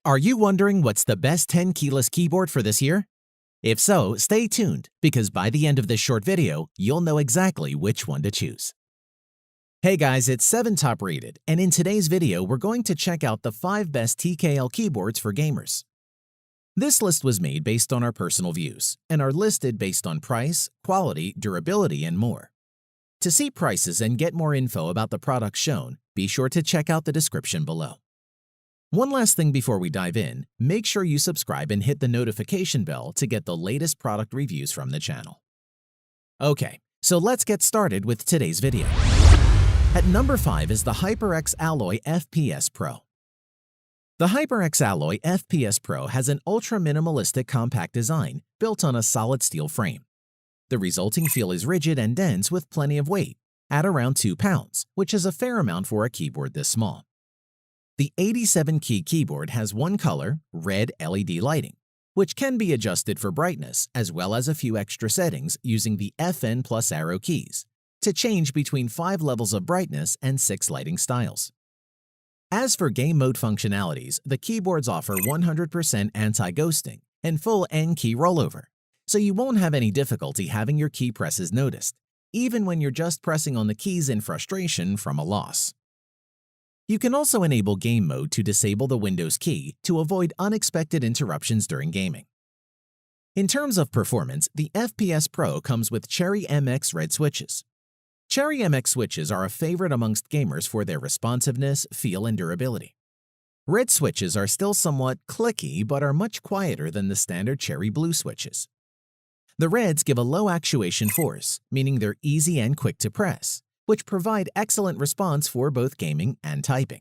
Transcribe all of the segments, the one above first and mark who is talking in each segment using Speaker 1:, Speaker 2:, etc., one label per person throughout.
Speaker 1: Are you wondering what's the best 10 keyless keyboard for this year? If so, stay tuned, because by the end of this short video, you'll know exactly which one to choose. Hey guys, it's 7 Top Rated, and in today's video, we're going to check out the 5 best TKL keyboards for gamers. This list was made based on our personal views, and are listed based on price, quality, durability, and more. To see prices and get more info about the products shown, be sure to check out the description below. One last thing before we dive in, make sure you subscribe and hit the notification bell to get the latest product reviews from the channel. Okay, so let's get started with today's video. At number 5 is the HyperX Alloy FPS Pro. The HyperX Alloy FPS Pro has an ultra-minimalistic compact design built on a solid steel frame. The resulting feel is rigid and dense with plenty of weight, at around 2 pounds, which is a fair amount for a keyboard this small. The 87-key keyboard has one color, red LED lighting, which can be adjusted for brightness as well as a few extra settings using the FN plus arrow keys to change between 5 levels of brightness and 6 lighting styles. As for game mode functionalities, the keyboards offer 100% anti-ghosting and full N-key rollover, so you won't have any difficulty having your key presses noticed, even when you're just pressing on the keys in frustration from a loss. You can also enable game mode to disable the Windows key to avoid unexpected interruptions during gaming. In terms of performance, the FPS Pro comes with Cherry MX Red switches. Cherry MX switches are a favorite amongst gamers for their responsiveness, feel, and durability. Red switches are still somewhat clicky but are much quieter than the standard Cherry Blue switches. The Reds give a low actuation force, meaning they're easy and quick to press, which provide excellent response for both gaming and typing.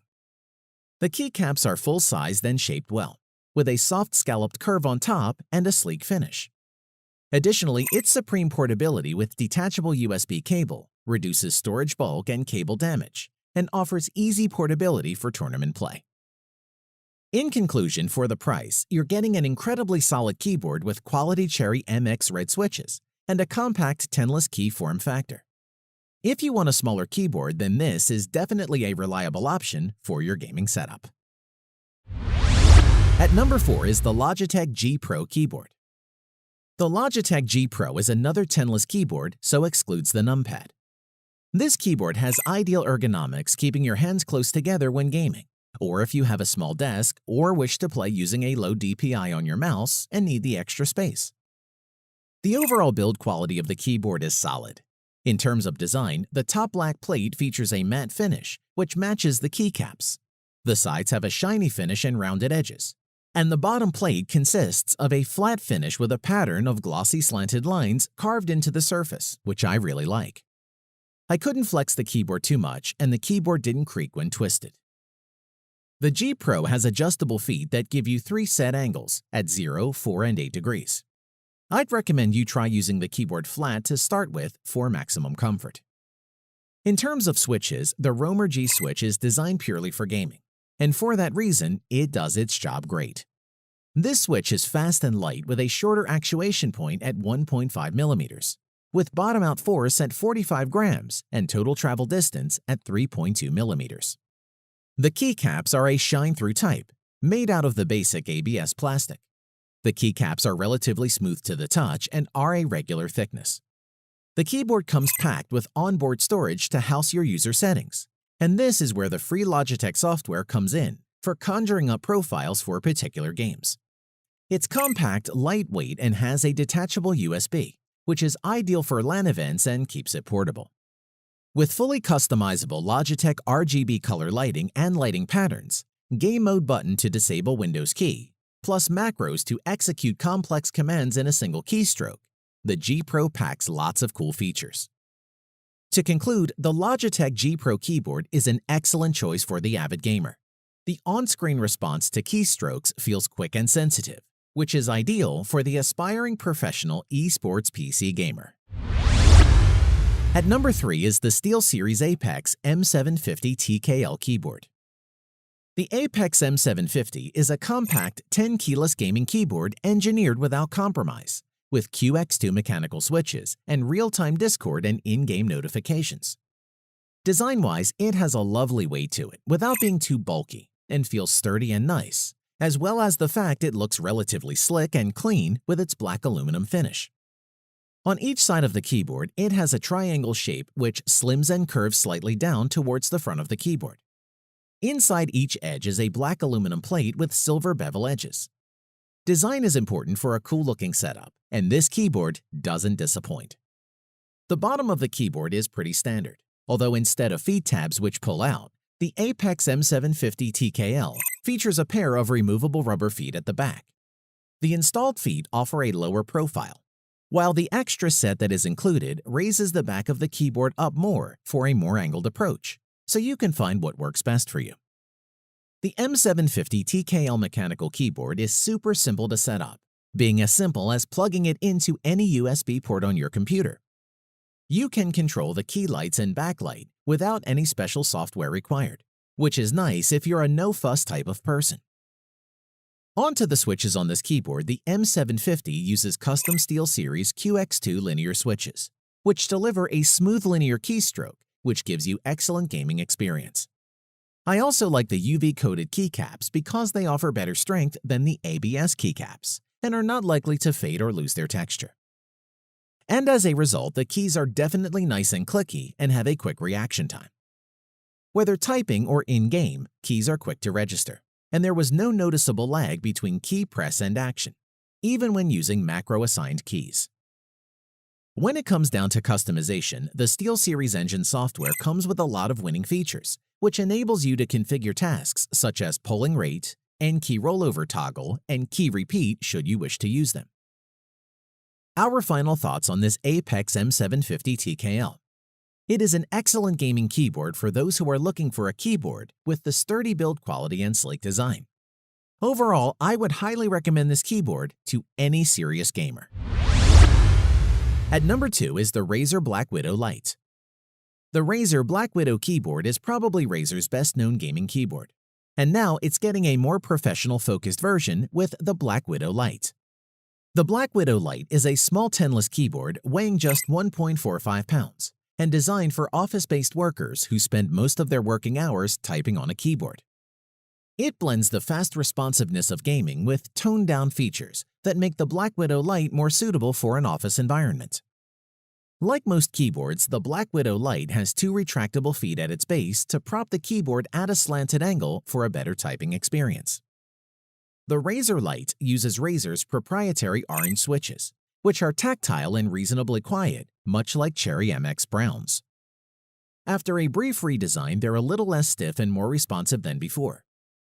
Speaker 1: The keycaps are full-sized and shaped well, with a soft scalloped curve on top and a sleek finish. Additionally, its supreme portability with detachable USB cable reduces storage bulk and cable damage, and offers easy portability for tournament play. In conclusion, for the price, you're getting an incredibly solid keyboard with quality Cherry MX Red switches and a compact 10-less key form factor. If you want a smaller keyboard, then this is definitely a reliable option for your gaming setup. At number 4 is the Logitech G Pro keyboard. The Logitech G Pro is another 10-less keyboard, so excludes the numpad. This keyboard has ideal ergonomics, keeping your hands close together when gaming, or if you have a small desk or wish to play using a low DPI on your mouse and need the extra space. The overall build quality of the keyboard is solid. In terms of design, the top black plate features a matte finish, which matches the keycaps. The sides have a shiny finish and rounded edges, and the bottom plate consists of a flat finish with a pattern of glossy slanted lines carved into the surface, which I really like. I couldn't flex the keyboard too much, and the keyboard didn't creak when twisted. The G Pro has adjustable feet that give you 3 set angles at 0, 4, and 8 degrees. I'd recommend you try using the keyboard flat to start with for maximum comfort. In terms of switches, the Roamer G switch is designed purely for gaming, and for that reason, it does its job great. This switch is fast and light with a shorter actuation point at 1.5 millimeters, with bottom-out force at 45 grams and total travel distance at 3.2 millimeters. The keycaps are a shine-through type, made out of the basic ABS plastic. The keycaps are relatively smooth to the touch and are a regular thickness. The keyboard comes packed with onboard storage to house your user settings, and this is where the free Logitech software comes in for conjuring up profiles for particular games. It's compact, lightweight, and has a detachable USB, which is ideal for LAN events and keeps it portable. With fully customizable Logitech RGB color lighting and lighting patterns, game mode button to disable Windows key, plus macros to execute complex commands in a single keystroke, the G Pro packs lots of cool features. To conclude, the Logitech G Pro keyboard is an excellent choice for the avid gamer. The on-screen response to keystrokes feels quick and sensitive, which is ideal for the aspiring professional esports PC gamer. At number 3 is the SteelSeries Apex M750 TKL keyboard. The Apex M750 is a compact 10-keyless gaming keyboard engineered without compromise, with QX2 mechanical switches and real-time Discord and in-game notifications. Design-wise, it has a lovely weight to it without being too bulky and feels sturdy and nice, as well as the fact it looks relatively slick and clean with its black aluminum finish. On each side of the keyboard, it has a triangle shape which slims and curves slightly down towards the front of the keyboard. Inside each edge is a black aluminum plate with silver bevel edges. Design is important for a cool-looking setup, and this keyboard doesn't disappoint. The bottom of the keyboard is pretty standard, although instead of feed tabs which pull out, the Apex M750 TKL features a pair of removable rubber feet at the back. The installed feet offer a lower profile, while the extra set that is included raises the back of the keyboard up more for a more angled approach, so you can find what works best for you. The M750 TKL mechanical keyboard is super simple to set up, being as simple as plugging it into any USB port on your computer. You can control the key lights and backlight without any special software required, which is nice if you're a no-fuss type of person. Onto the switches on this keyboard, the M750 uses custom SteelSeries QX2 linear switches, which deliver a smooth linear keystroke, which gives you excellent gaming experience. I also like the UV-coated keycaps because they offer better strength than the ABS keycaps and are not likely to fade or lose their texture. And as a result, the keys are definitely nice and clicky and have a quick reaction time. Whether typing or in-game, keys are quick to register, and there was no noticeable lag between key press and action, even when using macro-assigned keys. When it comes down to customization, the SteelSeries Engine software comes with a lot of winning features, which enables you to configure tasks such as polling rate, and key rollover toggle, and key repeat should you wish to use them. Our final thoughts on this Apex M750 TKL. It is an excellent gaming keyboard for those who are looking for a keyboard with the sturdy build quality and sleek design. Overall, I would highly recommend this keyboard to any serious gamer. At number 2 is the Razer Black Widow Lite. The Razer Black Widow keyboard is probably Razer's best-known gaming keyboard, and now it's getting a more professional-focused version with the Black Widow Lite. The Black Widow Lite is a small tenless keyboard weighing just 1.45 pounds and designed for office-based workers who spend most of their working hours typing on a keyboard. It blends the fast responsiveness of gaming with toned-down features that make the Black Widow Lite more suitable for an office environment. Like most keyboards, the Black Widow Lite has 2 retractable feet at its base to prop the keyboard at a slanted angle for a better typing experience. The Razer Lite uses Razer's proprietary orange switches, which are tactile and reasonably quiet, much like Cherry MX Browns. After a brief redesign, they're a little less stiff and more responsive than before.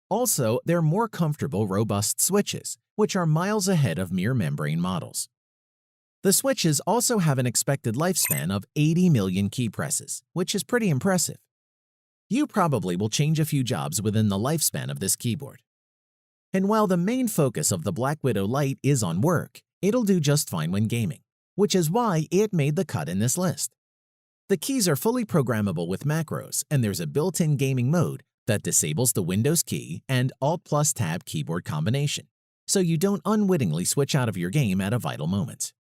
Speaker 1: Also, they're more comfortable, robust switches, which are miles ahead of mere membrane models. The switches also have an expected lifespan of 80 million key presses, which is pretty impressive. You probably will change a few jobs within the lifespan of this keyboard. And while the main focus of the Black Widow Lite is on work, it'll do just fine when gaming, which is why it made the cut in this list. The keys are fully programmable with macros, and there's a built-in gaming mode that disables the Windows key and Alt+Tab keyboard combination, so you don't unwittingly switch out of your game at a vital moment.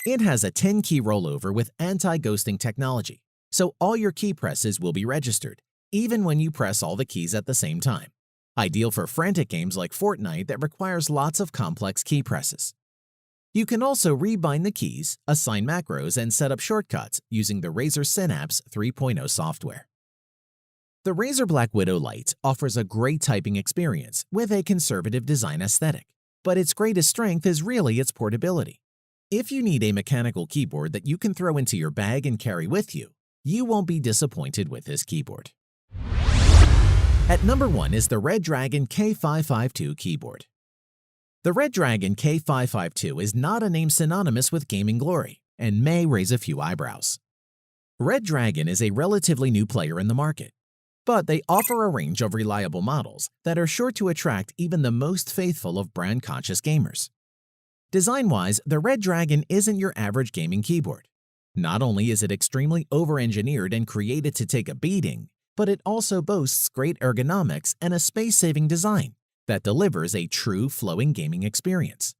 Speaker 1: It has a 10-key rollover with anti-ghosting technology, so all your key presses will be registered, even when you press all the keys at the same time. Ideal for frantic games like Fortnite that requires lots of complex key presses. You can also rebind the keys, assign macros, and set up shortcuts using the Razer Synapse 3.0 software. The Razer Black Widow Lite offers a great typing experience with a conservative design aesthetic, but its greatest strength is really its portability. If you need a mechanical keyboard that you can throw into your bag and carry with you, you won't be disappointed with this keyboard. At number 1 is the Red Dragon K552 keyboard. The Red Dragon K552 is not a name synonymous with gaming glory and may raise a few eyebrows. Red Dragon is a relatively new player in the market, but they offer a range of reliable models that are sure to attract even the most faithful of brand-conscious gamers. Design-wise, the Red Dragon isn't your average gaming keyboard. Not only is it extremely over-engineered and created to take a beating, but it also boasts great ergonomics and a space-saving design that delivers a true flowing gaming experience.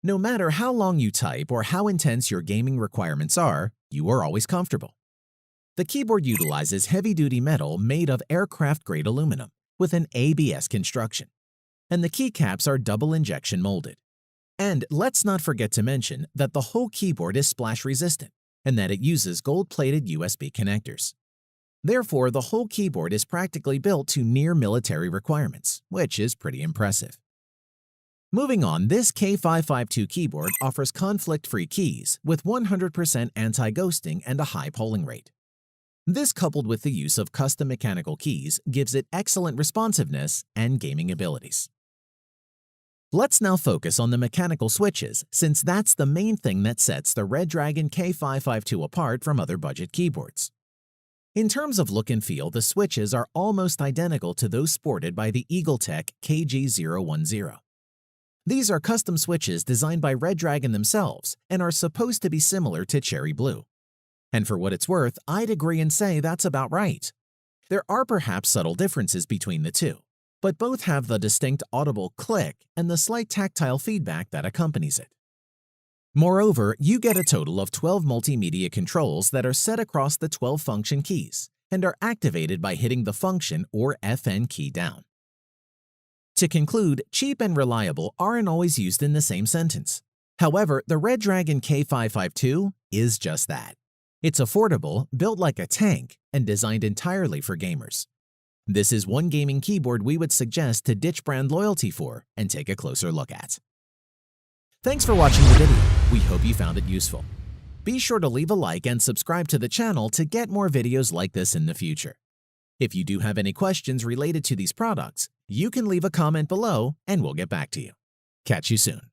Speaker 1: No matter how long you type or how intense your gaming requirements are, you are always comfortable. The keyboard utilizes heavy-duty metal made of aircraft-grade aluminum with an ABS construction. and the keycaps are double injection molded. And let's not forget to mention that the whole keyboard is splash resistant and that it uses gold-plated USB connectors. Therefore, the whole keyboard is practically built to near military requirements, which is pretty impressive. Moving on, this K552 keyboard offers conflict-free keys with 100% anti-ghosting and a high polling rate. This, coupled with the use of custom mechanical keys, gives it excellent responsiveness and gaming abilities. Let's now focus on the mechanical switches, since that's the main thing that sets the Redragon K552 apart from other budget keyboards. In terms of look and feel, the switches are almost identical to those sported by the EagleTech KG010. These are custom switches designed by Redragon themselves and are supposed to be similar to Cherry Blue. And for what it's worth, I'd agree and say that's about right. There are perhaps subtle differences between the two, but both have the distinct audible click and the slight tactile feedback that accompanies it. Moreover, you get a total of 12 multimedia controls that are set across the 12 function keys and are activated by hitting the function or FN key down. To conclude, cheap and reliable aren't always used in the same sentence. However, the Redragon K552 is just that. It's affordable, built like a tank, and designed entirely for gamers. This is one gaming keyboard we would suggest to ditch brand loyalty for and take a closer look at. Thanks for watching the video. We hope you found it useful. Be sure to leave a like and subscribe to the channel to get more videos like this in the future. If you do have any questions related to these products, you can leave a comment below and we'll get back to you. Catch you soon.